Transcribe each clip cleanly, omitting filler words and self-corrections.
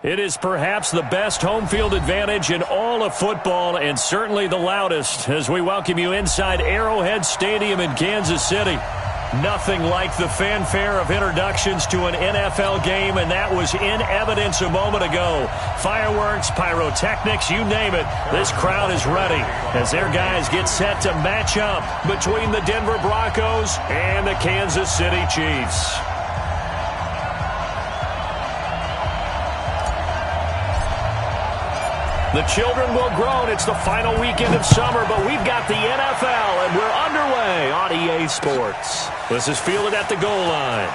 It is perhaps the best home field advantage in all of football and certainly the loudest as we welcome you inside Arrowhead Stadium in Kansas City. Nothing like the fanfare of introductions to an NFL game, and that was in evidence a moment ago. Fireworks, pyrotechnics, you name it. This crowd is ready as their guys get set to match up between the Denver Broncos and the Kansas City Chiefs. The children will groan. It's the final weekend of summer, but we've got the NFL, and we're underway on EA Sports. This is fielded at the goal line.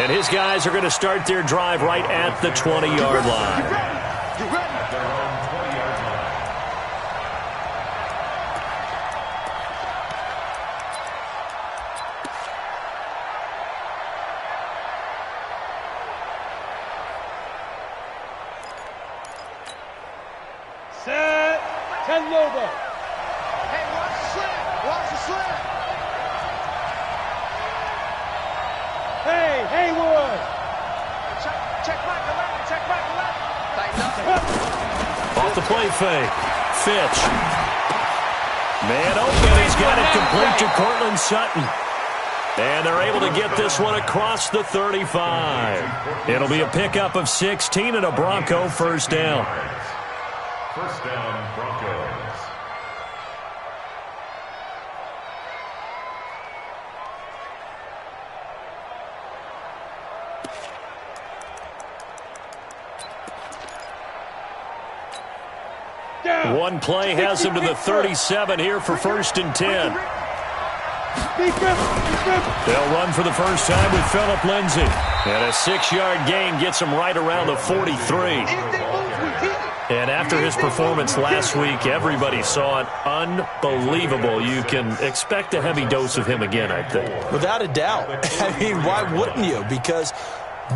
And his guys are going to start their drive right at the 20-yard line. Set. Lobo. Hey, watch the slip. Watch the slip. Hey, Haywood. Check back the left. Check back the left. Off the play fake. Fitch. Man open. He's got it complete to Cortland Sutton. And they're able to get this one across the 35. It'll be a pickup of 16 and a Bronco first down. First down, Broncos. One play has him to the 37 here for 1st and 10. They'll run for the first time with Phillip Lindsay. And a 6-yard gain gets him right around the 43. And after his performance last week, everybody saw it. Unbelievable. You can expect a heavy dose of him again, I think. Without a doubt. I mean, why wouldn't you? Because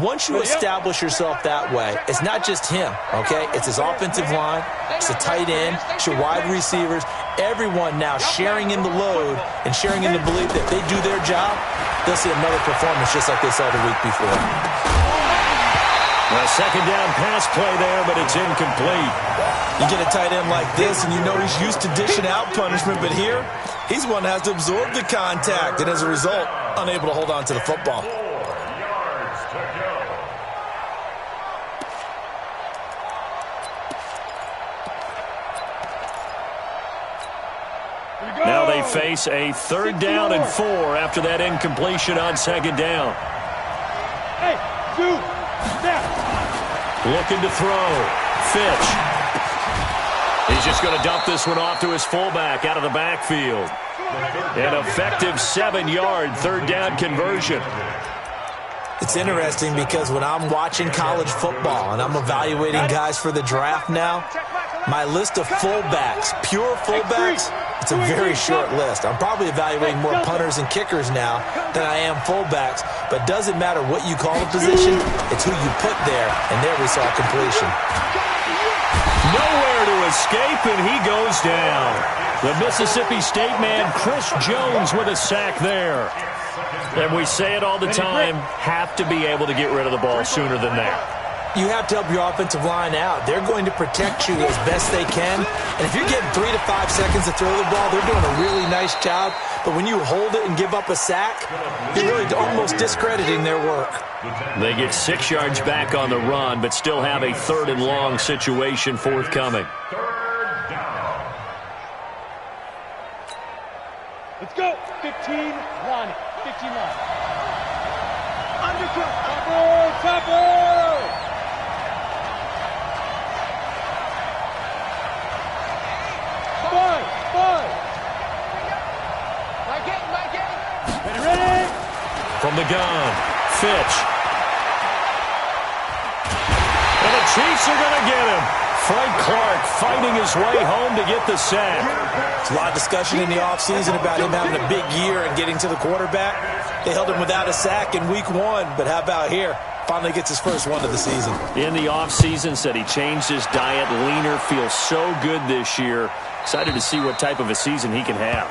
once you establish yourself that way, it's not just him, okay? It's his offensive line, it's the tight end, it's your wide receivers, everyone now sharing in the load and sharing in the belief that if they do their job, they'll see another performance just like they saw the week before. A second down pass play there, but it's incomplete. You get a tight end like this, and you know he's used to dishing out punishment, but here, he's one that has to absorb the contact, and as a result, unable to hold on to the football. 4 yards to go. Now they face a 3rd down and 4 after that incompletion on 2nd down. Hey, dude. Looking to throw. Fitch. He's just going to dump this one off to his fullback out of the backfield. An effective 7-yard 3rd down conversion. It's interesting because when I'm watching college football and I'm evaluating guys for the draft now, my list of fullbacks, pure fullbacks, it's a very short list. I'm probably evaluating more punters and kickers now than I am fullbacks, but doesn't matter what you call a position, it's who you put there, and there we saw completion. Nowhere to escape, and he goes down. The Mississippi State man, Chris Jones, with a sack there. And we say it all the time, have to be able to get rid of the ball sooner than that. You have to help your offensive line out. They're going to protect you as best they can. And if you're getting 3 to 5 seconds to throw the ball, they're doing a really nice job. But when you hold it and give up a sack, you're really almost discrediting their work. They get 6 yards back on the run, but still have a 3rd and long situation forthcoming. 3rd down. Let's go. 15, Ronnie. 15 line. Undercut. Topper. From the gun, Fitch. And the Chiefs are going to get him. Frank Clark fighting his way home to get the sack. There's a lot of discussion in the offseason about him having a big year and getting to the quarterback. They held him without a sack in week 1, but how about here? Finally gets his first one of the season. In the offseason, said he changed his diet, leaner, feels so good this year. Excited to see what type of a season he can have.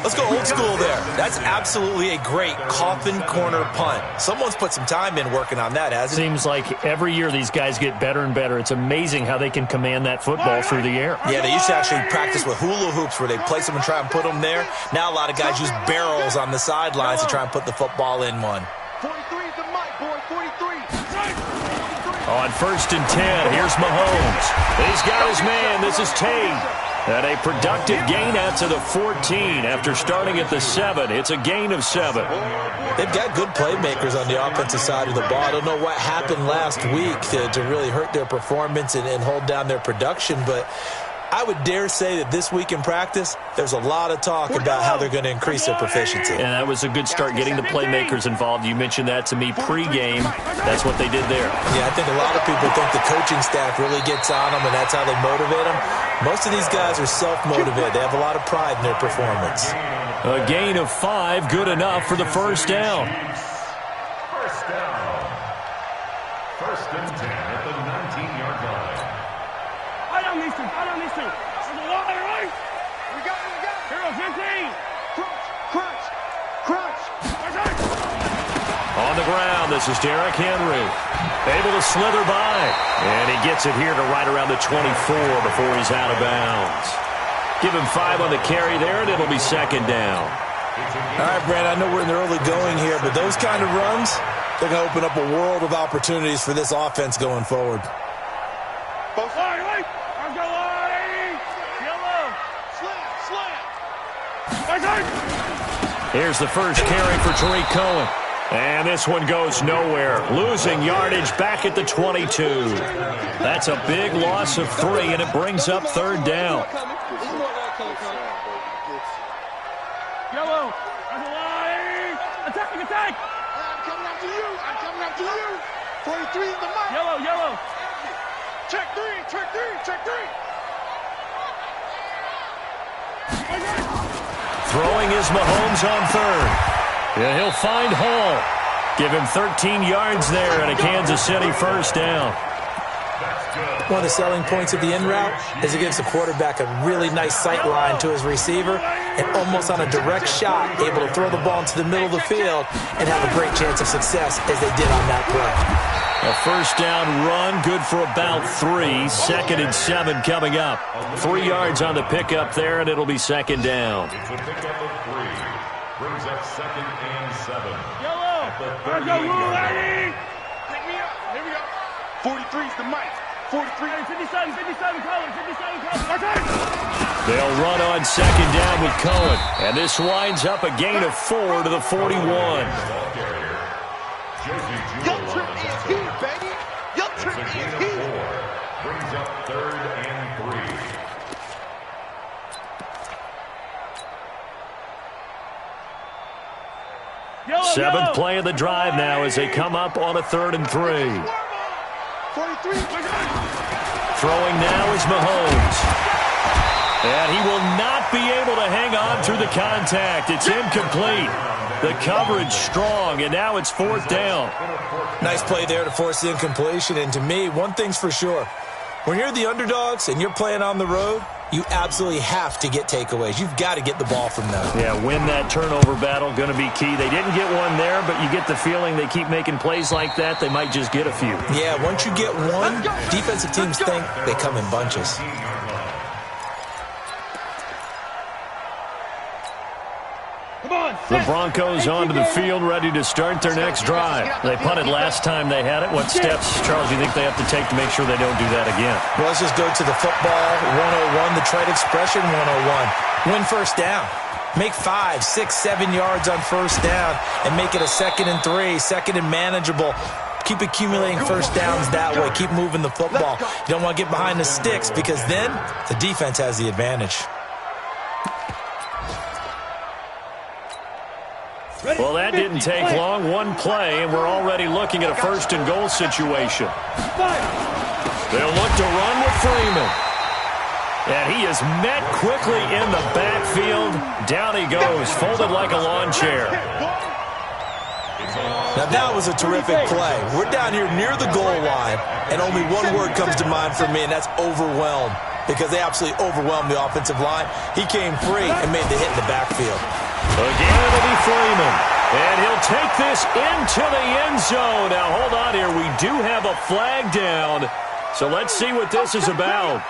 Let's go old school there. That's absolutely a great coffin corner punt. Someone's put some time in working on that, hasn't it? Seems like every year these guys get better and better. It's amazing how they can command that football through the air. Yeah, they used to actually practice with hula hoops where they place them and try and put them there. Now a lot of guys use barrels on the sidelines to try and put the football in one. 43 is the mic, boy. 43. On 1st and 10, here's Mahomes. He's got his man. This is Tate. And a productive gain out to the 14 after starting at the 7. It's a gain of 7. They've got good playmakers on the offensive side of the ball. I don't know what happened last week to really hurt their performance and hold down their production, but I would dare say that this week in practice, there's a lot of talk about how they're going to increase their proficiency. And that was a good start getting the playmakers involved. You mentioned that to me pregame. That's what they did there. Yeah, I think a lot of people think the coaching staff really gets on them, and that's how they motivate them. Most of these guys are self-motivated. They have a lot of pride in their performance. A gain of 5, good enough for the first down. First down. 1st and 10 at the 19-yard line. I don't need to. There's a lot, right? We got it. Hero 15. Crunch. On the ground, this is Derrick Henry. Able to slither by. And he gets it here to right around the 24 before he's out of bounds. Give him 5 on the carry there, and it'll be 2nd down. All right, Brad, I know we're in the early going here, but those kind of runs, they're going to open up a world of opportunities for this offense going forward. Here's the first carry for Tariq Cohen. And this one goes nowhere. Losing yardage back at the 22. That's a big loss of 3, and it brings up 3rd down. Yellow, that's a line. Attack. I'm coming after you. 43 is the mark. Yellow. Check three. Throwing is Mahomes on 3rd. Yeah, he'll find Hall. Give him 13 yards there and a Kansas City first down. One of the selling points of the in route is it gives the quarterback a really nice sight line to his receiver and almost on a direct shot able to throw the ball into the middle of the field and have a great chance of success as they did on that play. A first down run, good for about 3. 2nd and 7 coming up. 3 yards on the pickup there, and it'll be 2nd down. It's a pickup of 3. Brings up 2nd and 7. Yellow. At the Let's go, 38 Rule. yard Ready? Pick me up. Here we go. 43 is the mic. 43. 57, Cohen. 57, Cohen. They'll run on 2nd down with Cohen. And this winds up a gain of 4 to the 41. Ball carrier. Josie Your Jewell trip on is the here, baby. Your It's trip a gain is of here. 4. Brings up 3rd and 3. Yellow, 7th play of the drive now as they come up on a 3rd and 3. 43. Throwing now is Mahomes. And he will not be able to hang on through the contact. It's incomplete. The coverage strong, and now it's 4th down. Nice play there to force the incompletion, and to me, one thing's for sure. When you're the underdogs and you're playing on the road, you absolutely have to get takeaways. You've got to get the ball from them. Yeah, win that turnover battle, going to be key. They didn't get one there, but you get the feeling they keep making plays like that, they might just get a few. Yeah, once you get one, defensive teams think they come in bunches. The Broncos onto the field, ready to start their next drive. They punted last time they had it. What steps, Charles, do you think they have to take to make sure they don't do that again? Well, let's just go to the football 101, the trade expression 101. Win first down. Make 5, 6, 7 yards on first down and make it a 2nd and 3, 2nd and manageable. Keep accumulating first downs that way. Keep moving the football. You don't want to get behind the sticks because then the defense has the advantage. Well, that didn't take long. One play, and we're already looking at a 1st and goal situation. They'll look to run with Freeman. And he is met quickly in the backfield. Down he goes, folded like a lawn chair. Now, that was a terrific play. We're down here near the goal line, and only one word comes to mind for me, and that's overwhelmed. because they absolutely overwhelmed the offensive line. He came free and made the hit in the backfield. Again, it'll be Freeman. And he'll take this into the end zone. Now, hold on here. We do have a flag down. So let's see what this is about.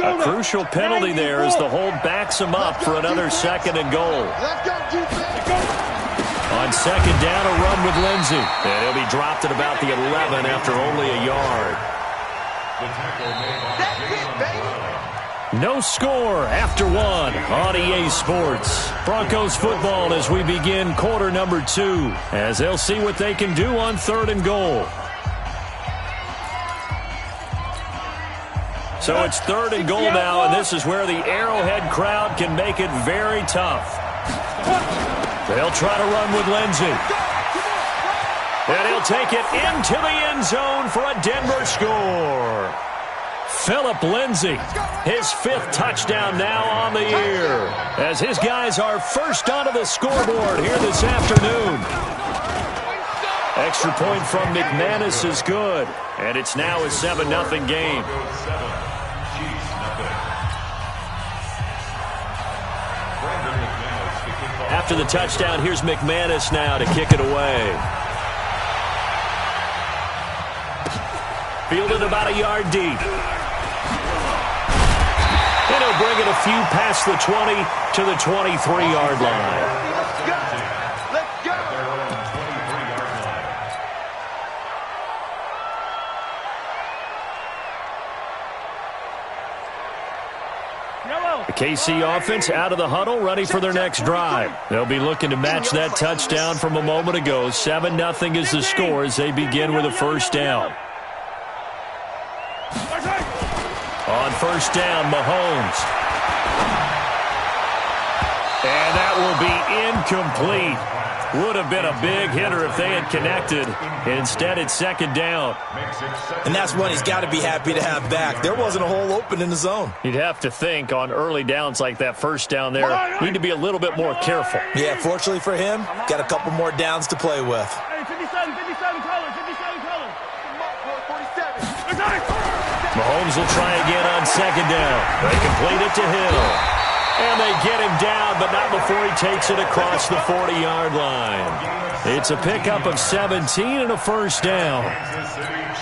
A crucial penalty there as the hold backs him up for another 2nd and goal. On 2nd down, a run with Lindsey. And he'll be dropped at about the 11 after only a yard. No score after 1 on EA Sports. Broncos football as we begin quarter number 2, as they'll see what they can do on 3rd and goal. So it's 3rd and goal now, and this is where the Arrowhead crowd can make it very tough. They'll try to run with Lindsey. And he'll take it into the end zone for a Denver score. Philip Lindsey, his 5th touchdown now on the year, as his guys are first onto the scoreboard here this afternoon. Extra point from McManus is good, and it's now a 7-0 game. After the touchdown, here's McManus now to kick it away. Fielded about a yard deep. And he'll bring it a few past the 20 to the 23-yard line. The KC offense out of the huddle, ready for their next drive. They'll be looking to match that touchdown from a moment ago. 7-0 is the score as they begin with a 1st down. On 1st down, Mahomes. And that will be incomplete. Would have been a big hitter if they had connected. Instead, it's 2nd down. And that's one he's got to be happy to have back. There wasn't a hole open in the zone. You'd have to think on early downs like that 1st down there, need to be a little bit more careful. Yeah, fortunately for him, got a couple more downs to play with. Hey, 57 colors. Mahomes will try again on 2nd down. They complete it to Hill. And they get him down, but not before he takes it across the 40-yard line. It's a pickup of 17 and a 1st down.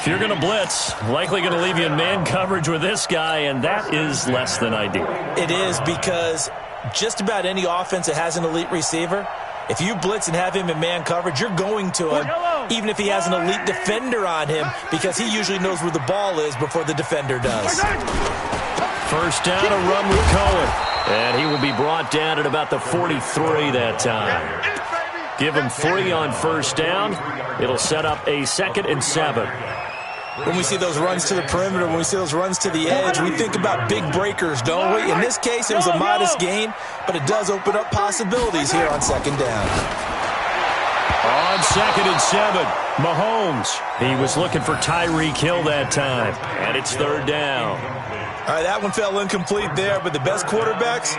If you're going to blitz, likely going to leave you in man coverage with this guy, and that is less than ideal. It is, because just about any offense that has an elite receiver, if you blitz and have him in man coverage, you're going to him, even if he has an elite defender on him, because he usually knows where the ball is before the defender does. 1st down, a run with Cohen. And he will be brought down at about the 43 that time. Give him 3 on 1st down. It'll set up a 2nd and 7. When we see those runs to the perimeter, when we see those runs to the edge, we think about big breakers, don't we? In this case, it was a modest gain, but it does open up possibilities here on 2nd down. On 2nd and 7, Mahomes. He was looking for Tyreek Hill that time, and it's 3rd down. All right, that one fell incomplete there, but the best quarterbacks,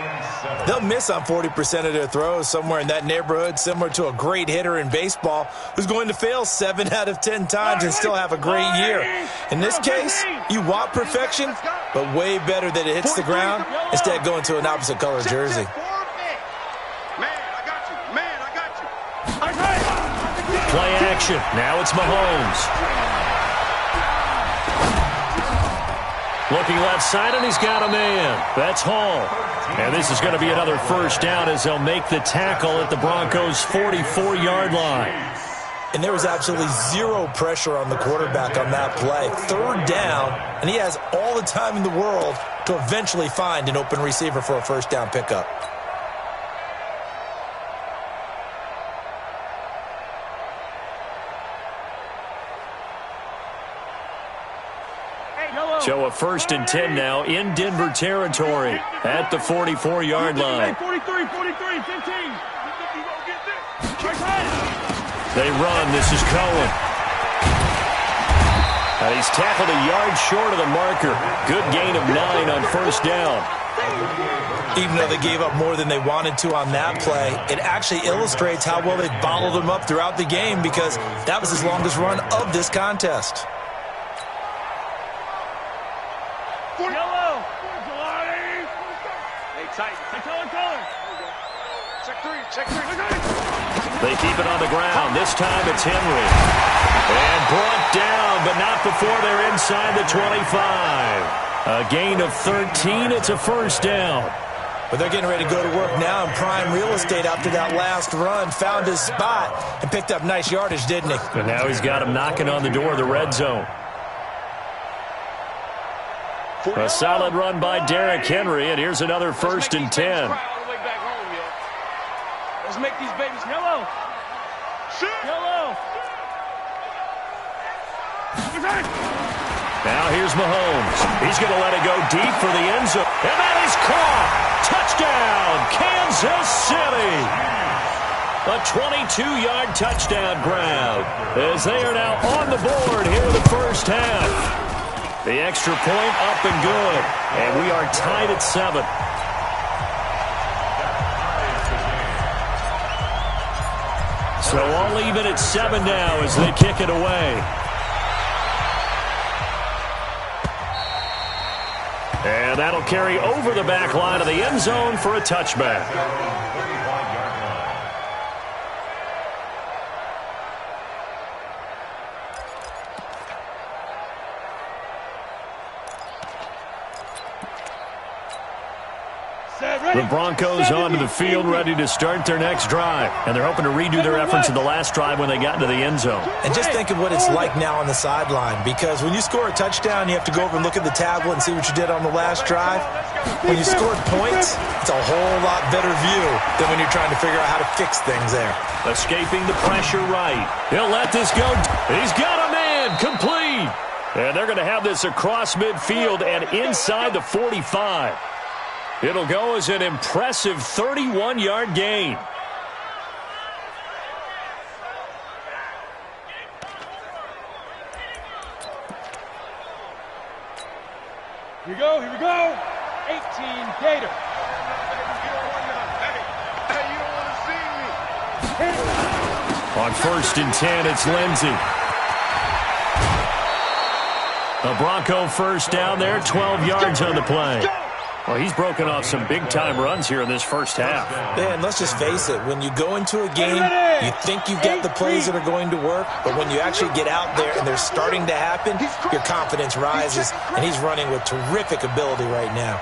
they'll miss on 40% of their throws, somewhere in that neighborhood, similar to a great hitter in baseball who's going to fail 7 out of 10 times and still have a great year. In this case, you want perfection, but way better that it hits the ground instead of going to an opposite color jersey. Play action. Now it's Mahomes. Looking left side, and he's got a man. That's Hall. And this is going to be another 1st down as they'll make the tackle at the Broncos' 44-yard line. And there was absolutely zero pressure on the quarterback on that play. 3rd down, and he has all the time in the world to eventually find an open receiver for a 1st down pickup. So a 1st and 10 now in Denver territory at the 44-yard line. 43, 15. They run. This is Cohen. And he's tackled a yard short of the marker. Good gain of 9 on 1st down. Even though they gave up more than they wanted to on that play, it actually illustrates how well they bottled them up throughout the game because that was his longest run of this contest. Yellow. Hey, tight. Color. Check three. They keep it on the ground. This time it's Henry. And brought down, but not before they're inside the 25. A gain of 13. It's a first down. But they're getting ready to go to work now in prime real estate after that last run. Found his spot and picked up nice yardage, didn't he? And now he's got him knocking on the door of the red zone. A solid run by Derrick Henry, and here's another first and 10. Let's make these babies yellow. Yellow. Now here's Mahomes. He's going to let it go deep for the end zone. And that is caught. Touchdown, Kansas City. A 22-yard touchdown grab as they are now on the board here in the first half. The extra point up and good. And we are tied at 7. So all even at 7 now as they kick it away. And that'll carry over the back line of the end zone for a touchback. The Broncos onto the field ready to start their next drive. And they're hoping to redo their efforts in the last drive when they got into the end zone. And just think of what it's like now on the sideline, because when you score a touchdown, you have to go over and look at the tablet and see what you did on the last drive. When you scored points, it's a whole lot better view than when you're trying to figure out how to fix things there. Escaping the pressure right. He'll let this go. He's got a man complete. And they're going to have this across midfield and inside the 45. It'll go as an impressive 31-yard gain. Here we go. 18 Gator. Hey, you don't want to see me. On first and 10, it's Lindsey. A Bronco first down there, 12 yards on the play. Well, he's broken off some big-time runs here in this first half. Man, let's just face it. When you go into a game, you think you've got the plays that are going to work, but when you actually get out there and they're starting to happen, your confidence rises, and he's running with terrific ability right now.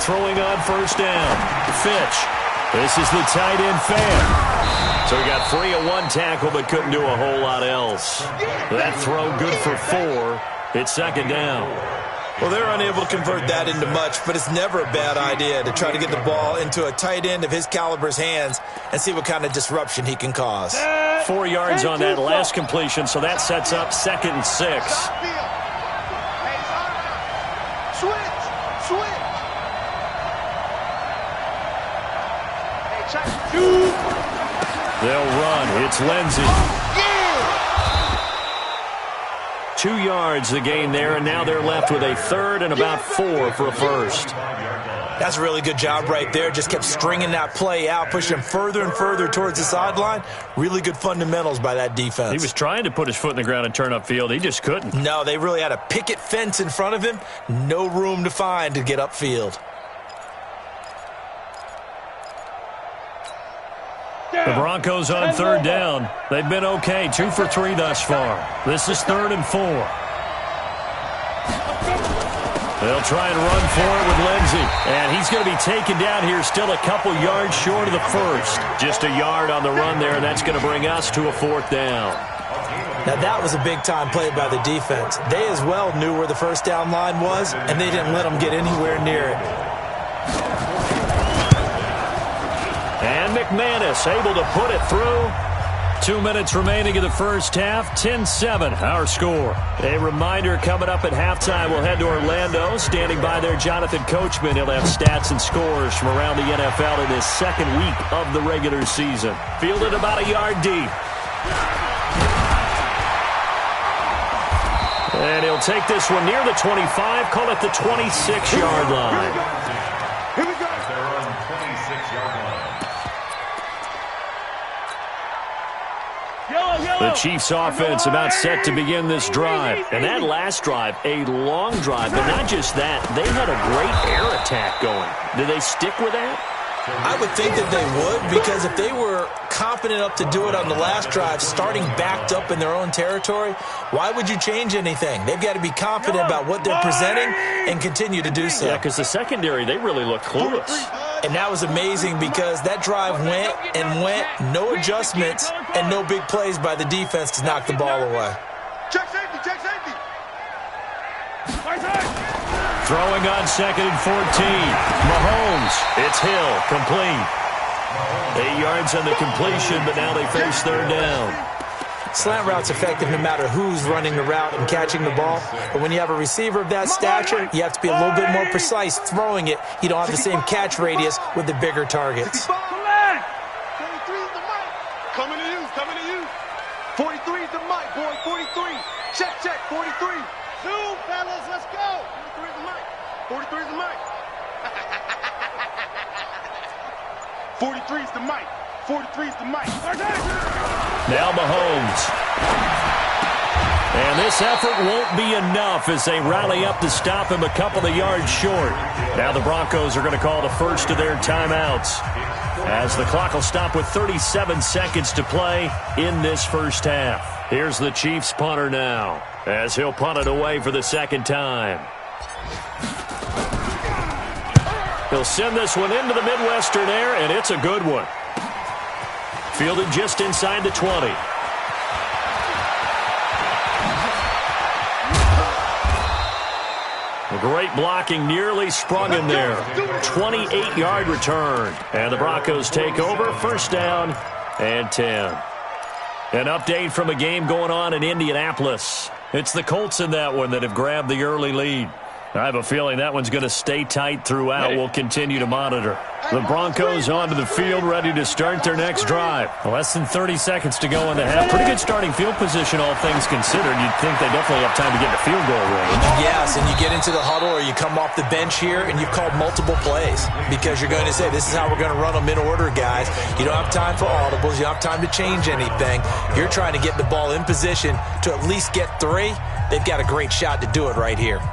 Throwing on first down. Fitch. This is the tight end fan. So he got free of one tackle but couldn't do a whole lot else. That throw good for 4. It's second down. Well, they're unable to convert that into much, but it's never a bad idea to try to get the ball into a tight end of his caliber's hands and see what kind of disruption he can cause. 4 yards on that last completion, so that sets up second and 6. They'll run. It's Lindsey. 2 yards the gain there, and now they're left with a third and about 4 for a first. That's a really good job right there. Just kept stringing that play out, pushing him further and further towards the sideline. Really good fundamentals by that defense. He was trying to put his foot in the ground and turn upfield. He just couldn't. No, they really had a picket fence in front of him. No room to find to get upfield. The Broncos on third down. They've been okay, 2 for 3 thus far. This is 3rd and 4. They'll try and run for it with Lindsey. And he's going to be taken down here, still a couple yards short of the first. Just a yard on the run there, and that's going to bring us to a 4th down. Now, that was a big-time play by the defense. They as well knew where the first down line was, and they didn't let them get anywhere near it. And McManus able to put it through. 2 minutes remaining in the first half. 10-7, our score. A reminder coming up at halftime, we'll head to Orlando. Standing by there, Jonathan Coachman. He'll have stats and scores from around the NFL in this second week of the regular season. Fielded about a yard deep. And he'll take this one near the 25, call it the 26-yard line. Here we go. They're on 26-yard line. The Chiefs offense about set to begin this drive. And that last drive, a long drive, but not just that. They had a great air attack going. Do they stick with that? I would think that they would, because if they were confident enough to do it on the last drive, starting backed up in their own territory, why would you change anything? They've got to be confident about what they're presenting and continue to do so. Yeah, because the secondary, they really look clueless. And that was amazing because that drive went and went, no adjustments and no big plays by the defense to knock the ball away. Check safety, check safety. Throwing on 2nd and 14. Mahomes, it's Hill, complete. 8 yards on the completion, but now they face 3rd down. Slant route's effective no matter who's running the route and catching the ball. But when you have a receiver of that stature, you have to be a little bit more precise throwing it. You don't have the same catch radius with the bigger targets. 23 is the mic. Coming to you, coming to you. 43 is the mic, boy, 43. Check, check, 43. Zoom, fellas, let's go. 43 is the mic. 43 is the mic. 43 is the mic. 43 is the mic. Now Mahomes. And this effort won't be enough as they rally up to stop him a couple of yards short. Now the Broncos are going to call the first of their timeouts, as the clock will stop with 37 seconds to play in this first half. Here's the Chiefs punter now, as he'll punt it away for the second time. He'll send this one into the Midwestern air, and it's a good one. Fielded just inside the 20. Great blocking, nearly sprung him there. 28-yard return. And the Broncos take over, 1st down and 10. An update from a game going on in Indianapolis. It's the Colts in that one that have grabbed the early lead. I have a feeling that one's going to stay tight throughout. We'll continue to monitor. The Broncos onto the field, ready to start their next drive. Less than 30 seconds to go in the half. Pretty good starting field position, all things considered. You'd think they definitely have time to get the field goal range. Yes, and you get into the huddle or you come off the bench here and you've called multiple plays because you're going to say, this is how we're going to run them in order, guys. You don't have time for audibles. You don't have time to change anything. You're trying to get the ball in position to at least get 3. They've got a great shot to do it right here.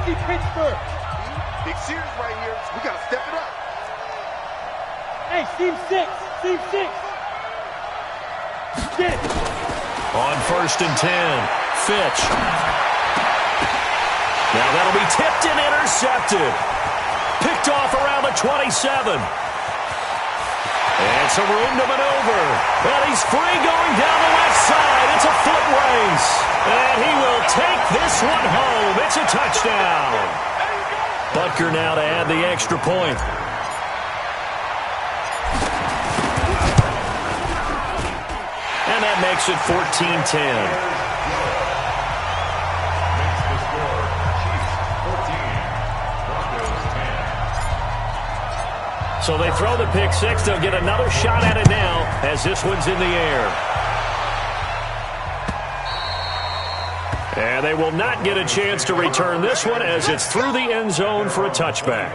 Pittsburgh. Big series right here. We got to step it up. Hey, team 6. Team 6. Get it. On 1st and 10, Fitch. Now that'll be tipped and intercepted. Picked off around the 27. And some room to maneuver. And he's free going down the left side. It's a foot race. And he will take this one home. It's a touchdown. Butker now to add the extra point. And that makes it 14-10. So they throw the pick 6. They'll get another shot at it now as this one's in the air. And they will not get a chance to return this one as it's through the end zone for a touchback.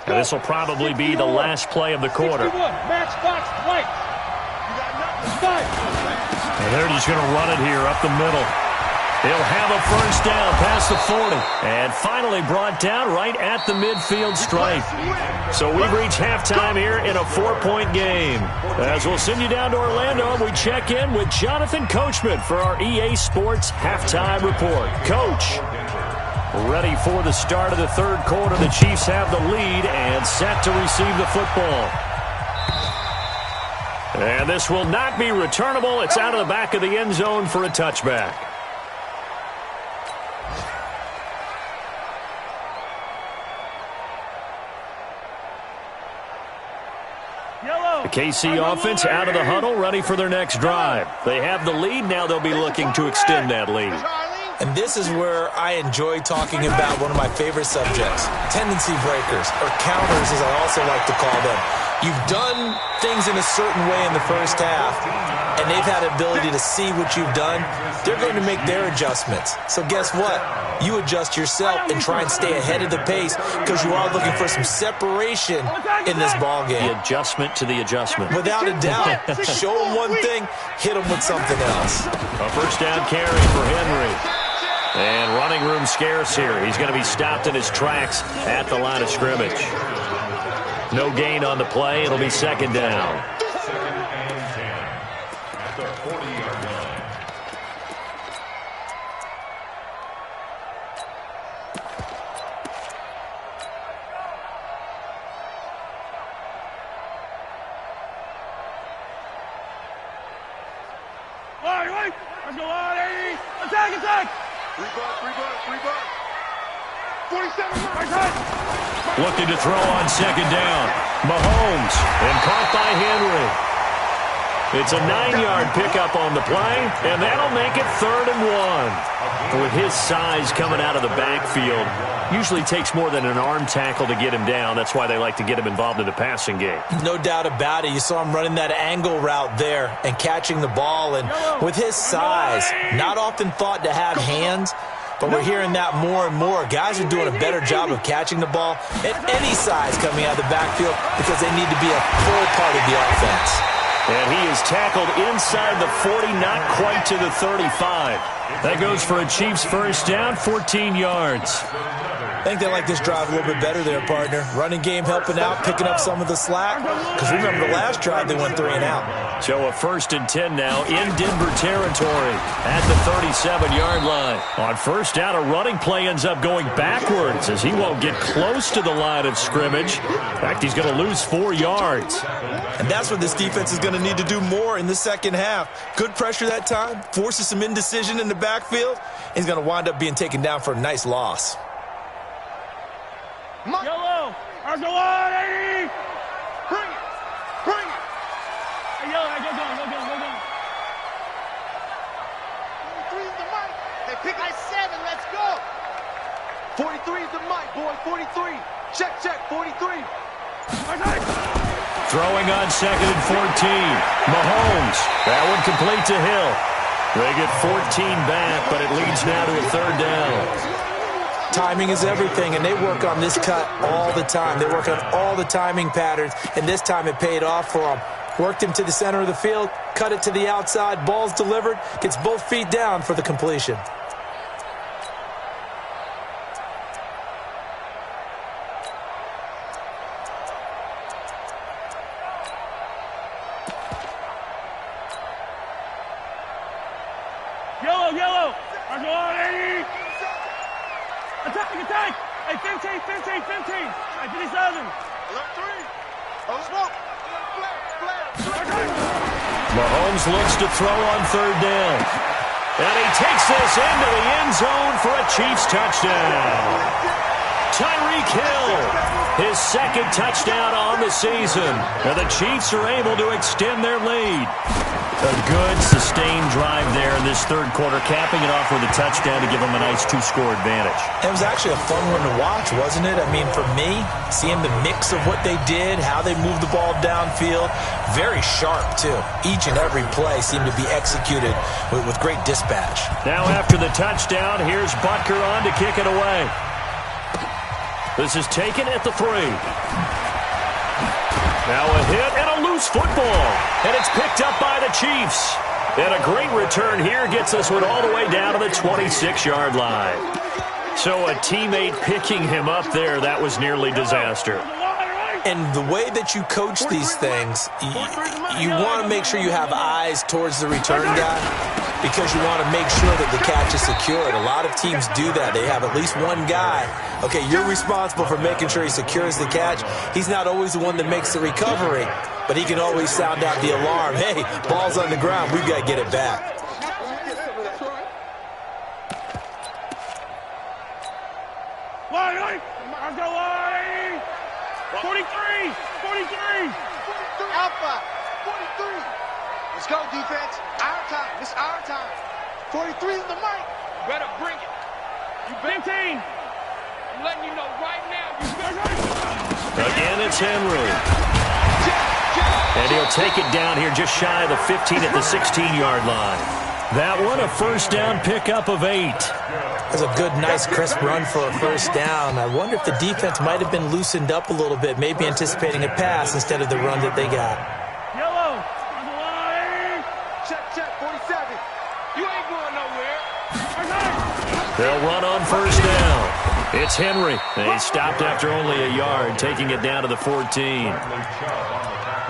And this will probably be the last play of the quarter. Matchbox right. And they're just going to run it here up the middle. He'll have a first down past the 40. And finally brought down right at the midfield stripe. So we've reached halftime here in a 4-point game. As we'll send you down to Orlando, we check in with Jonathan Coachman for our EA Sports Halftime Report. Coach, ready for the start of the third quarter. The Chiefs have the lead and set to receive the football. And this will not be returnable. It's out of the back of the end zone for a touchback. The KC offense out of the huddle, ready for their next drive. They have the lead. Now they'll be looking to extend that lead. And this is where I enjoy talking about one of my favorite subjects, tendency breakers, or counters as I also like to call them. You've done things in a certain way in the first half, and they've had the ability to see what you've done. They're going to make their adjustments. So guess what? You adjust yourself and try and stay ahead of the pace because you are looking for some separation in this ball game. The adjustment to the adjustment. Without a doubt. Show them one thing, hit them with something else. A first down carry for Henry. And running room scarce here. He's going to be stopped in his tracks at the line of scrimmage. No gain on the play. It'll be second down. Second and 10 at the 40-yard line. Wait. Let's go on, 80. Attack. 3 bucks. 47 yards. Looking to throw on second down. Mahomes, and caught by Henry. It's a 9-yard pickup on the play, and that'll make it 3rd and 1. With his size coming out of the backfield, usually takes more than an arm tackle to get him down. That's why they like to get him involved in the passing game. No doubt about it. You saw him running that angle route there and catching the ball. And with his size, not often thought to have hands, but we're hearing that more and more. Guys are doing a better job of catching the ball at any size coming out of the backfield because they need to be a full part of the offense. And he is tackled inside the 40, not quite to the 35. That goes for a Chiefs first down, 14 yards. I think they like this drive a little bit better there, partner. Running game helping out, picking up some of the slack. Because remember, the last drive, they went 3 and out. So a 1st and 10 now in Denver territory at the 37-yard line. On first down, a running play ends up going backwards as he won't get close to the line of scrimmage. In fact, he's going to lose 4 yards. And that's what this defense is going to need to do more in the second half. Good pressure that time, forces some indecision in the backfield. He's going to wind up being taken down for a nice loss. Yellow. Let's go on, 80. Bring it. Hey, Yellow, go. 43 is the mic. They pick my 7. Let's go. 43 is the mic, boy. 43. Check. 43. Throwing on 2nd and 14. Mahomes. That one complete to Hill. They get 14 back, but it leads now to a 3rd down. Timing is everything, and they work on this cut all the time. They work on all the timing patterns, and this time it paid off for them. Worked him to the center of the field, cut it to the outside, ball's delivered, gets both feet down for the completion. Yellow. Let's go on, 80. Attack. Hey, 15. Hey, 57. Left 3. Oh, smoke. Mahomes looks to throw on 3rd down. And he takes this into the end zone for a Chiefs touchdown. Tyreek Hill, his 2nd touchdown on the season. And the Chiefs are able to extend their lead. A good, sustained drive there in this 3rd quarter, capping it off with a touchdown to give them a nice 2-score advantage. It was actually a fun one to watch, wasn't it? I mean, for me, seeing the mix of what they did, how they moved the ball downfield, very sharp, too. Each and every play seemed to be executed with great dispatch. Now after the touchdown, here's Butker on to kick it away. This is taken at the 3. Now a hit and a loose football. And it's picked up by the Chiefs. And a great return here gets this one all the way down to the 26-yard line. So a teammate picking him up there, that was nearly disaster. And the way that you coach these things, you want to make sure you have eyes towards the return guy because you want to make sure that the catch is secured. A lot of teams do that. They have at least one guy. Okay, you're responsible for making sure he secures the catch. He's not always the one that makes the recovery, but he can always sound out the alarm. Hey, ball's on the ground. We've got to get it back. Let's go, 43. Alpha. 43. Let's go, defense. Our time. This is our time. 43 is the mic. Better bring it. You 15. I'm letting you know right now. Again, it's Henry. And he'll take it down here just shy of the 15 at the 16-yard line. That one, a first down pickup of 8. That's a good, nice, crisp run for a first down. I wonder if the defense might have been loosened up a little bit, maybe anticipating a pass instead of the run that they got. Yellow. Check, 47. You ain't going nowhere. They'll run on first down. It's Henry. And he stopped after only a yard, taking it down to the 14.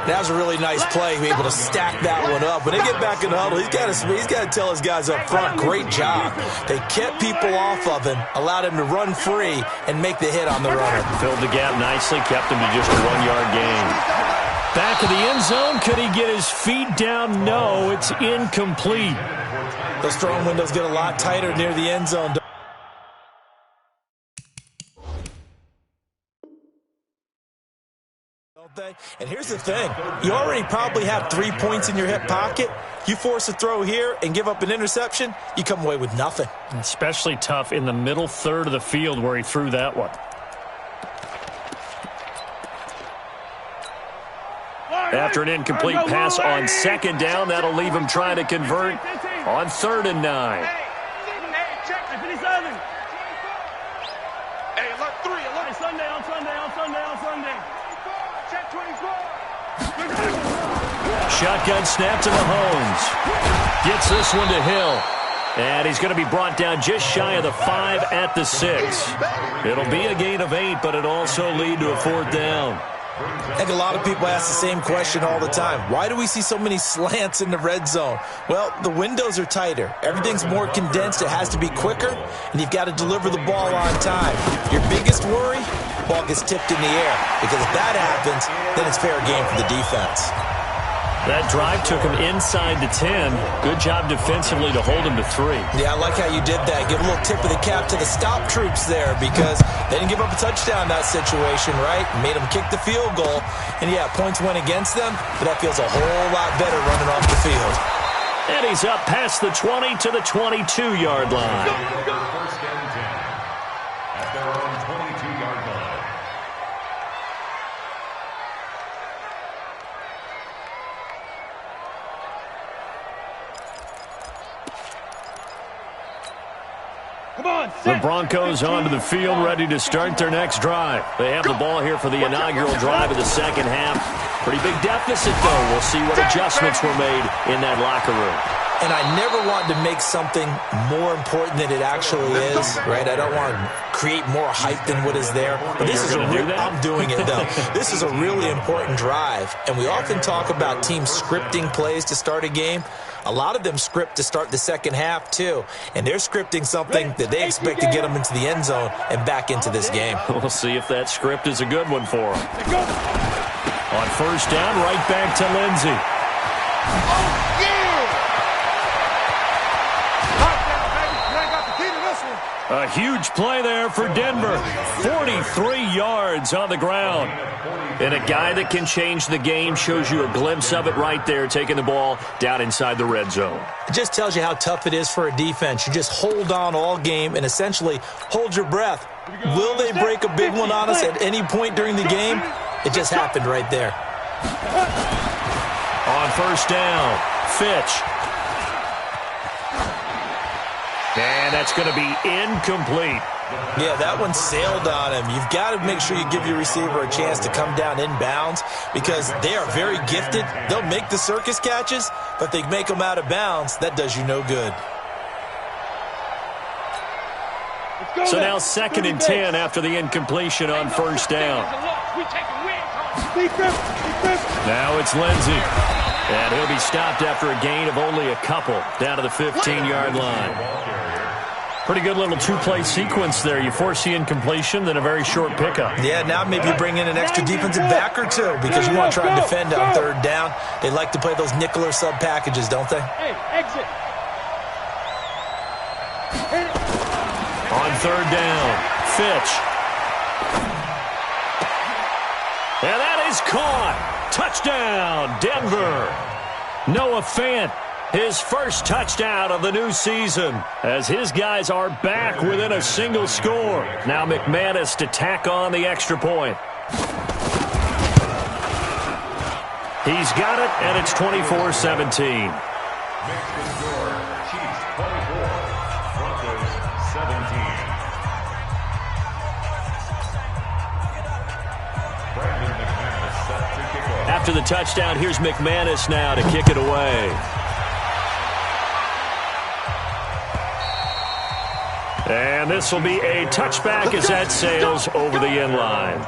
That was a really nice play, to be able to stack that one up. When they get back in the huddle, he's got to tell his guys up front, great job. They kept people off of him, allowed him to run free, and make the hit on the runner. Filled the gap nicely, kept him to just a 1-yard gain. Back of the end zone, could he get his feet down? No, it's incomplete. Those throwing windows get a lot tighter near the end zone. And here's the thing. You already probably have 3 points in your hip pocket. You force a throw here and give up an interception, you come away with nothing. Especially tough in the middle third of the field where he threw that one. After an incomplete pass on second down, that'll leave him trying to convert on 3rd and 9. Hey, check. 57. Hey, alert 3, alert. Hey, Sunday. Check 24. Shotgun snap to Mahomes. Gets this one to Hill. And he's going to be brought down just shy of the 5 at the 6. It'll be a gain of 8, but it'll also lead to a 4th down. I think a lot of people ask the same question all the time. Why do we see so many slants in the red zone? Well, the windows are tighter. Everything's more condensed. It has to be quicker, and you've got to deliver the ball on time. Your biggest worry, ball gets tipped in the air, because if that happens, then it's fair game for the defense. That drive took him inside the 10. Good job defensively to hold him to 3. Yeah, I like how you did that. Give a little tip of the cap to the stop troops there, because they didn't give up a touchdown in that situation, right? Made them kick the field goal. And, yeah, points went against them, but that feels a whole lot better running off the field. And he's up past the 20 to the 22-yard line. First and 10 at their own 22-yard line. The Broncos onto the field, ready to start their next drive. They have the ball here for the inaugural drive of the second half. Pretty big deficit, though. We'll see what adjustments were made in that locker room. And I never want to make something more important than it actually is, right? I don't want to create more hype than what is there. But this is I'm doing it, though. This is a really important drive. And we often talk about teams scripting plays to start a game. A lot of them script to start the second half, too. And they're scripting something that they expect to get them into the end zone and back into this game. We'll see if that script is a good one for them. On first down, right back to Lindsey. Oh, yeah! A huge play there for Denver. 43 yards on the ground. And a guy that can change the game, shows you a glimpse of it right there, taking the ball down inside the red zone. It just tells you how tough it is for a defense. You just hold on all game and essentially hold your breath. Will they break a big one on us at any point during the game? It just happened right there. On first down, Fitch. And that's going to be incomplete. Yeah, that one sailed on him. You've got to make sure you give your receiver a chance to come down inbounds, because they are very gifted. They'll make the circus catches, but they make them out of bounds. That does you no good. So now 2nd and 10 after the incompletion on first down. Now it's Lindsey. And he'll be stopped after a gain of only a couple, down to the 15-yard line. Pretty good little two-play sequence there. You force the incompletion, then a very short pickup. Yeah, now maybe you bring in an extra defensive back or two, because you want to try and defend on third down. They like to play those nickel or sub packages, don't they? Hey, exit. On third down, Fitch. And that is caught. Touchdown, Denver. Noah Fant, his first touchdown of the new season, as his guys are back within a single score. Now McManus to tack on the extra point. He's got it, and it's 24-17. After the touchdown, here's McManus now to kick it away. And this will be a touchback as that sails over the end line.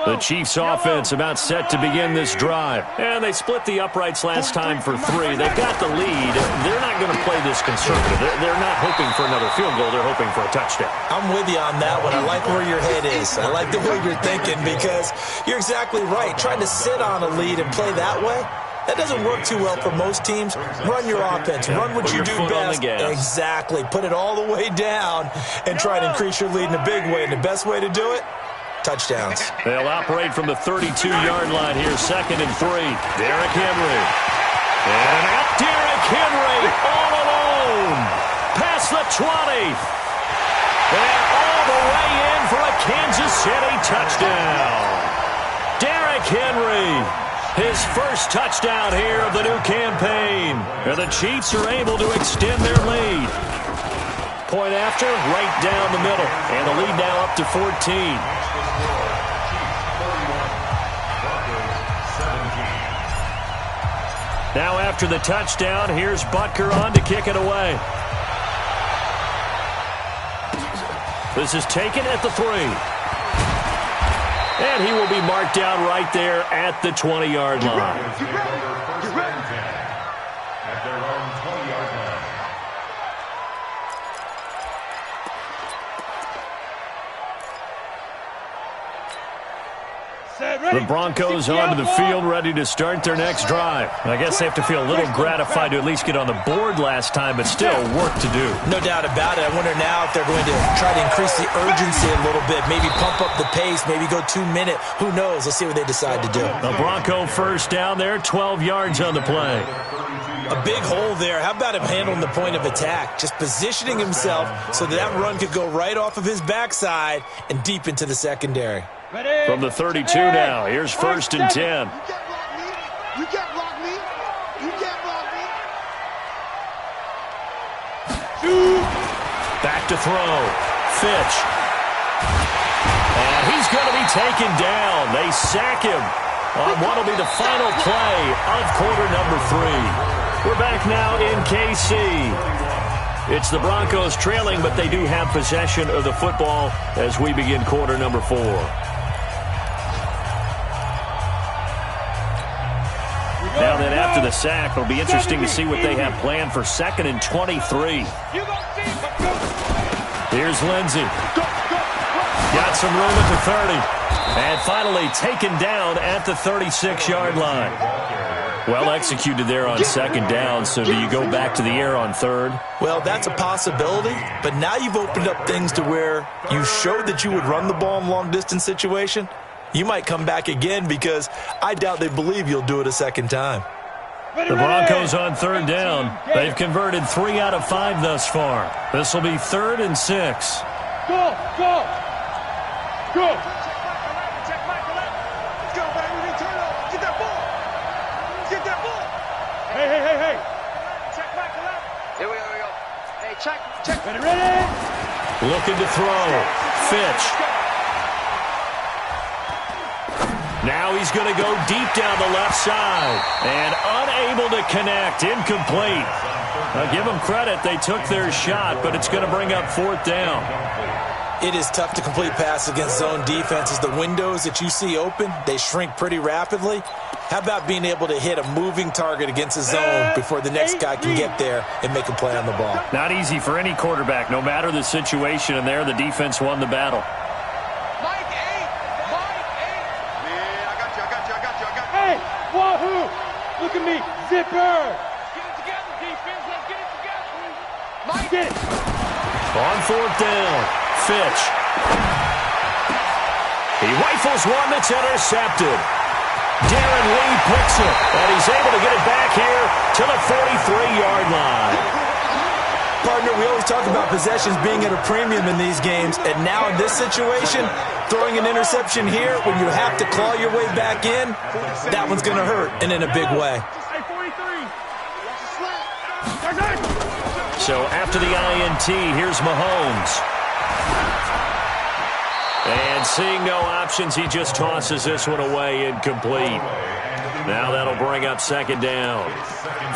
The Chiefs offense about set to begin this drive. And they split the uprights last time for 3. They've got the lead. They're not going to play this conservative. They're not hoping for another field goal. They're hoping for a touchdown. I'm with you on that one. I like where your head is. I like the way you're thinking because you're exactly right. Trying to sit on a lead and play that way, that doesn't work too well for most teams. Run your offense. Run what you do best. Exactly. Put it all the way down and try and increase your lead in a big way. And the best way to do it? Touchdowns. They'll operate from the 32-yard line here, 2nd and 3. Derrick Henry. And out Derrick Henry all alone. Past the 20. And all the way in for a Kansas City touchdown. Derrick Henry. His first touchdown here of the new campaign. And the Chiefs are able to extend their lead. Point after, right down the middle. And the lead now up to 14. Now after the touchdown, here's Butker on to kick it away. This is taken at the 3. And he will be marked down right there at the 20-yard line. At their own 20-yard line. The Broncos onto the field, ready to start their next drive. I guess they have to feel a little gratified to at least get on the board last time, but still work to do. No doubt about it. I wonder now if they're going to try to increase the urgency a little bit, maybe pump up the pace, maybe go 2-minute. Who knows? Let's see what they decide to do. The Bronco first down there, 12 yards on the play. A big hole there. How about him handling the point of attack? Just positioning himself so that run could go right off of his backside and deep into the secondary. From the 32 now, here's 1st and 10. You can't block me. You can't block me. Back to throw. Fitch. And he's going to be taken down. They sack him on what will be the final play of quarter number 3. We're back now in KC. It's the Broncos trailing, but they do have possession of the football as we begin quarter number 4. Now then, after the sack, it'll be interesting to see what they have planned for 2nd and 23. Here's Lindsey. Got some room at the 30. And finally taken down at the 36-yard line. Well executed there on 2nd down, so do you go back to the air on 3rd? Well, that's a possibility, but now you've opened up things to where you showed that you would run the ball in long-distance situation. You might come back again because I doubt they believe you'll do it a 2nd time. The Broncos on 3rd down. They've converted 3 out of 5 thus far. This will be 3rd and 6. Go, go, go. Check Mike, let's go, baby. Turn up. Get that ball. Get that ball. Hey. Check Mike, here we go. Hey, check. Ready? Looking to throw. Fitch. Now he's going to go deep down the left side. And unable to connect. Incomplete. Now give them credit. They took their shot, but it's going to bring up 4th down. It is tough to complete passes against zone defenses. The windows that you see open, they shrink pretty rapidly. How about being able to hit a moving target against a zone before the next guy can get there and make a play on the ball? Not easy for any quarterback, no matter the situation. And there, the defense won the battle. Hey, Wahoo! Look Look at me. Zipper. Get it together, defense. Let's get it together. Mike. Get it. On fourth down, Fitch. He rifles one that's intercepted. Darren Lee picks it, and he's able to get it back here to the 43-yard line. Partner, we always talk about possessions being at a premium in these games, and now in this situation, throwing an interception here when you have to claw your way back in, that one's going to hurt, and in a big way. So after the INT, here's Mahomes. And seeing no options, he just tosses this one away incomplete. Now that'll bring up second down.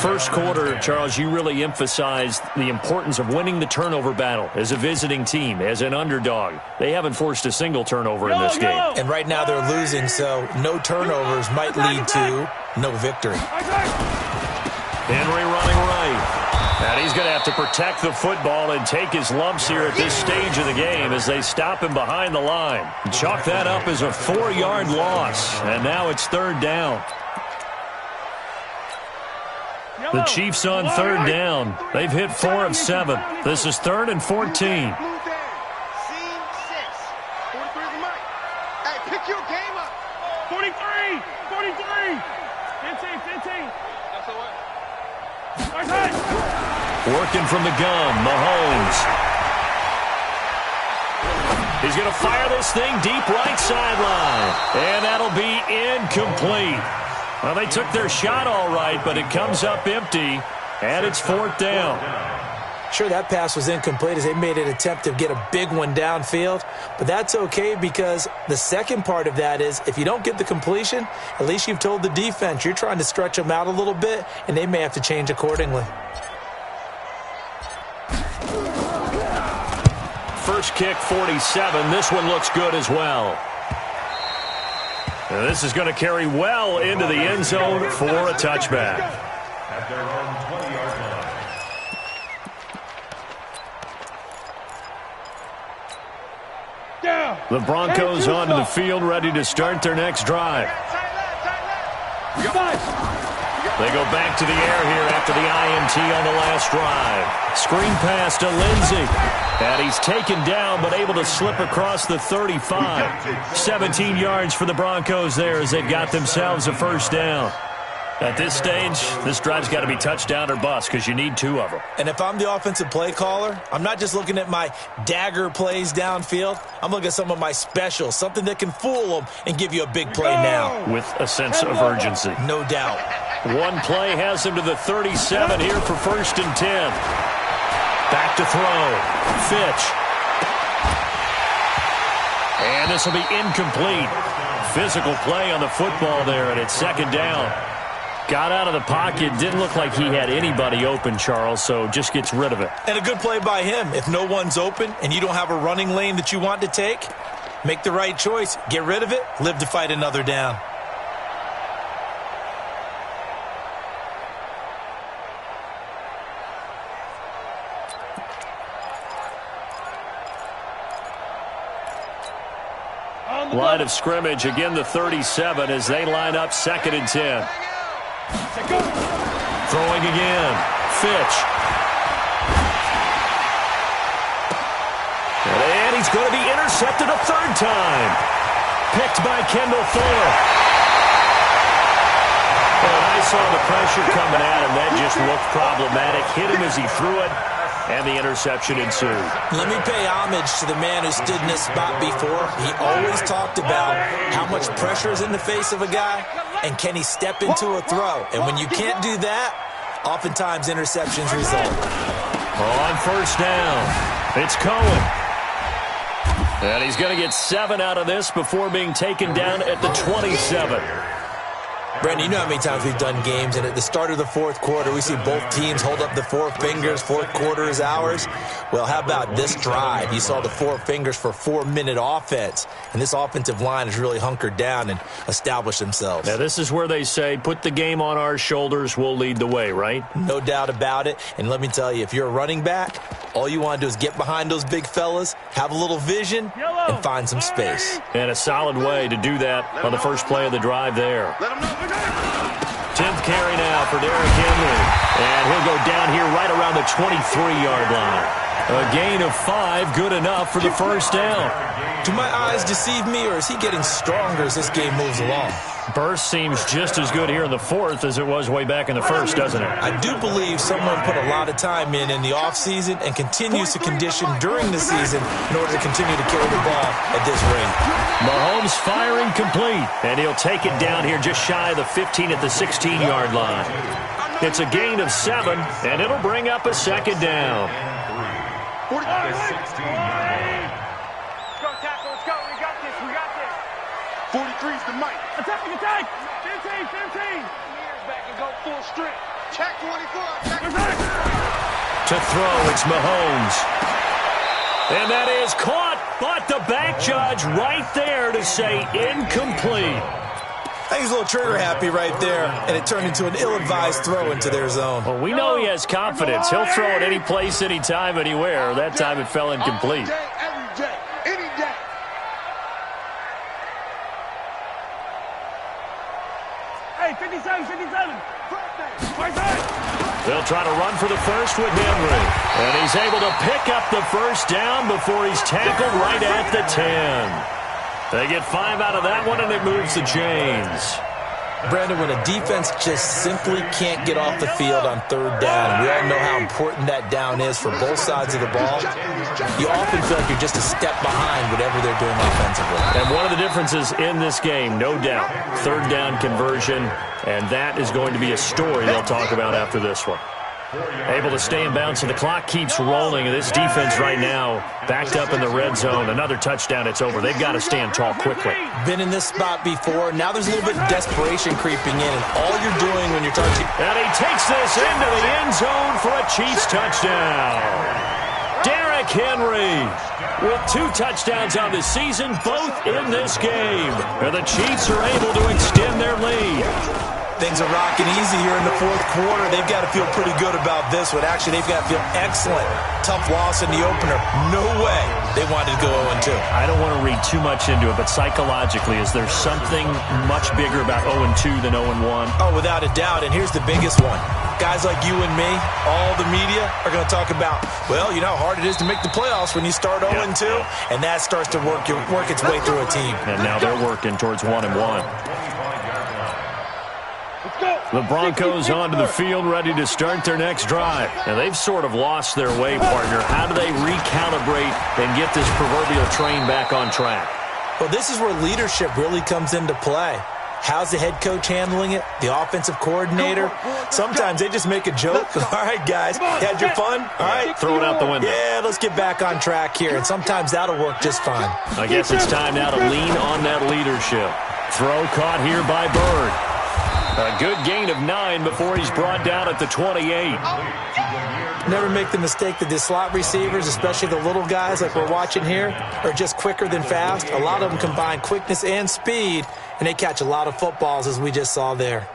First quarter, Charles, you really emphasized the importance of winning the turnover battle as a visiting team, as an underdog. They haven't forced a single turnover in this game. And right now they're losing, so no turnovers might lead to no victory. Henry running right. And he's going to have to protect the football and take his lumps here at this stage of the game as they stop him behind the line. Chalk that up as a 4-yard loss, and now it's third down. The Chiefs on third down. They've hit 4 of 7. This is 3rd and 14. Scene 6. 43 is the mic. Hey, pick your game up. 43. 43. 15. That's all right. Working from the gun, Mahomes. He's going to fire this thing deep right sideline. And that'll be incomplete. Well, they took their shot all right, but it comes up empty, and it's 4th down. Sure, that pass was incomplete as they made an attempt to get a big one downfield, but that's okay because the second part of that is if you don't get the completion, at least you've told the defense you're trying to stretch them out a little bit, and they may have to change accordingly. First kick, 47. This one looks good as well. And this is going to carry well into the end zone for a touchback. At their own 20-yard line. The Broncos onto the field, ready to start their next drive. They go back to the air here after the INT on the last drive. Screen pass to Lindsey. And he's taken down but able to slip across the 35. 17 yards for the Broncos there as they've got themselves a first down. At this stage, this drive's got to be touchdown or bust because you need 2 of them. And if I'm the offensive play caller, I'm not just looking at my dagger plays downfield. I'm looking at some of my specials, something that can fool them and give you a big play now. With a sense of urgency. No doubt. One play has him to the 37 here for 1st and 10. Back to throw. Fitch. And this will be incomplete. Physical play on the football there, and it's 2nd down. Got out of the pocket. Didn't look like he had anybody open, Charles, so just gets rid of it. And a good play by him. If no one's open and you don't have a running lane that you want to take, make the right choice. Get rid of it. Live to fight another down. Line of scrimmage, again the 37 as they line up 2nd and 10. Throwing again. Fitch. And he's going to be intercepted a 3rd time. Picked by Kendall Fuller. And I saw the pressure coming at him. That just looked problematic. Hit him as he threw it. And the interception ensued. Let me pay homage to the man who stood in this spot before. He always talked about how much pressure is in the face of a guy, and can he step into a throw. And when you can't do that, oftentimes interceptions result. On 1st down, it's Cohen. And he's going to get 7 out of this before being taken down at the 27. Brandon, you know how many times we've done games, and at the start of the 4th quarter, we see both teams hold up the 4 fingers, 4th quarter is ours. Well, how about this drive? You saw the 4 fingers for 4-minute offense, and this offensive line has really hunkered down and established themselves. Now, this is where they say, put the game on our shoulders, we'll lead the way, right? No doubt about it, and let me tell you, if you're a running back, all you want to do is get behind those big fellas, have a little vision, and find some space. And a solid way to do that on the first play of the drive there. 10th carry now for Derrick Henry. And he'll go down here right around the 23-yard line. A gain of 5, good enough for the first down. Do my eyes deceive me, or is he getting stronger as this game moves along? Burst seems just as good here in the fourth as it was way back in the first, doesn't it? I do believe someone put a lot of time in the offseason and continues to condition during the season in order to continue to carry the ball at this rate. Mahomes firing complete, and he'll take it down here just shy of the 15 at the 16-yard line. It's a gain of 7, and it'll bring up a second down. 16. Go, tackle, let's go. We got this, we got this. 43's the mic. Attack, attack. 15, 15. Years back and go full strength. Check 24. Check. To throw, it's Mahomes. And that is caught, but the back judge right there to say incomplete. I think he's a little trigger happy right there, and it turned into an ill-advised throw into their zone. Well, we know he has confidence. He'll throw it any place, anytime, anywhere. That time it fell incomplete. All day, every day, any day. Hey, 57, 57. Right side. They'll try to run for the first with Henry. And he's able to pick up the first down before he's tackled right at the 10. They get 5 out of that one, and it moves the chains. Brandon, when a defense just simply can't get off the field on third down, we all know how important that down is for both sides of the ball, you often feel like you're just a step behind whatever they're doing offensively. And one of the differences in this game, no doubt, third down conversion, and that is going to be a story they'll talk about after this one. Able to stay in bounds, so the clock keeps rolling, and this defense right now backed up in the red zone. Another touchdown, it's over. They've got to stand tall quickly. Been in this spot before. Now there's a little bit of desperation creeping in, and all you're doing when you're touching... And he takes this into the end zone for a Chiefs touchdown. Derrick Henry with 2 touchdowns on the season, both in this game. And the Chiefs are able to extend their lead. Things are rocking easy here in the fourth quarter. They've got to feel pretty good about this one. Actually, they've got to feel excellent. Tough loss in the opener. No way they wanted to go 0-2. I don't want to read too much into it, but psychologically, is there something much bigger about 0-2 than 0-1? Oh, without a doubt, and here's the biggest one. Guys like you and me, all the media, are going to talk about, well, you know how hard it is to make the playoffs when you start 0-2, and that starts to work its way through a team. And now they're working towards 1-1. The Broncos onto the field, ready to start their next drive. And they've sort of lost their way, partner. How do they recalibrate and get this proverbial train back on track? Well, this is where leadership really comes into play. How's the head coach handling it? The offensive coordinator? Sometimes they just make a joke. All right, guys, had your fun? All right. Throw it out the window. Yeah, let's get back on track here. And sometimes that'll work just fine. I guess it's time now to lean on that leadership. Throw caught here by Bird. A good gain of 9 before he's brought down at the 28. Never make the mistake that the slot receivers, especially the little guys like we're watching here, are just quicker than fast. A lot of them combine quickness and speed, and they catch a lot of footballs, as we just saw there.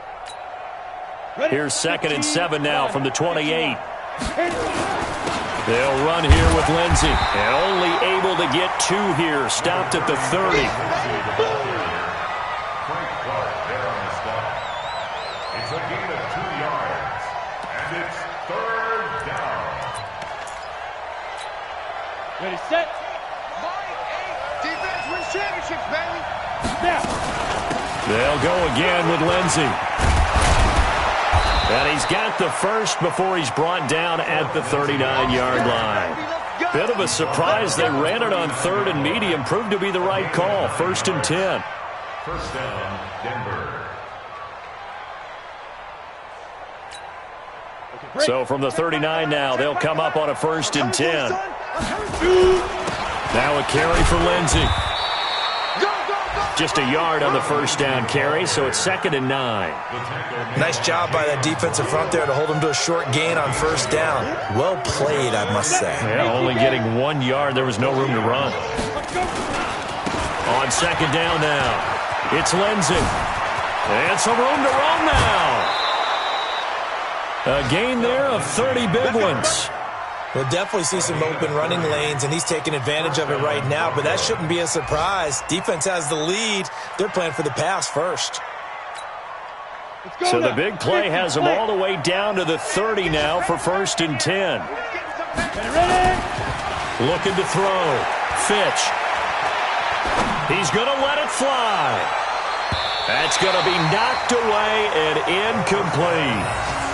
Here's 2nd and 7 now from the 28. They'll run here with Lindsey, and only able to get 2 here. Stopped at the 30. Ready, set. Defense wins championships, baby. Now. They'll go again with Lindsey. And he's got the first before he's brought down at the 39-yard line. Bit of a surprise. They ran it on 3rd and medium. Proved to be the right call. 1st and 10. First down, Denver. So from the 39 now, they'll come up on a 1st and 10. Now a carry for Lindsey. Just a yard on the first down carry, so it's 2nd and 9. Nice job by that defensive front there to hold him to a short gain on first down. Well played, I must say. Yeah, only getting 1 yard. There was no room to run. On 2nd down now, it's Lindsey. And some room to run now. A gain there of 30 big ones. We'll definitely see some open running lanes, and he's taking advantage of it right now, but that shouldn't be a surprise. Defense has the lead. They're playing for the pass first. So the big play has them all the way down to the 30 now for 1st and 10. Looking to throw. Fitch. He's going to let it fly. That's going to be knocked away and incomplete.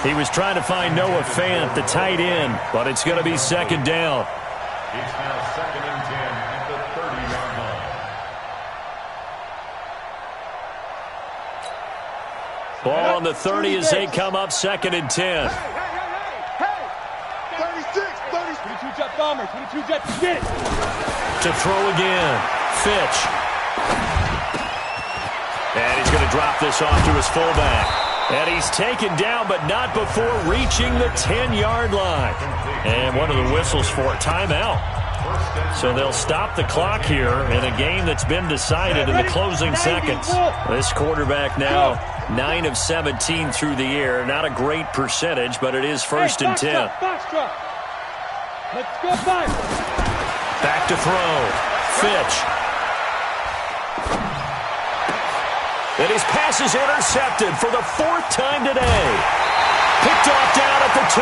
He was trying to find Noah Fant, the tight end, but it's going to be 2nd down. It's now 2nd and 10 at the 30-yard line. Ball on the 30 as they come up 2nd and 10. 36, 22 jet bomber, 22 jet, get it. To throw again. Fitch. And he's going to drop this off to his fullback. And he's taken down, but not before reaching the 10-yard line. And one of the whistles for a timeout. So they'll stop the clock here in a game that's been decided in the closing seconds. This quarterback now 9 of 17 through the air. Not a great percentage, but it is 1st and 10. Box truck. Let's go back. Back to throw. Fitch. And his pass is intercepted for the 4th time today. Picked off down at the 2.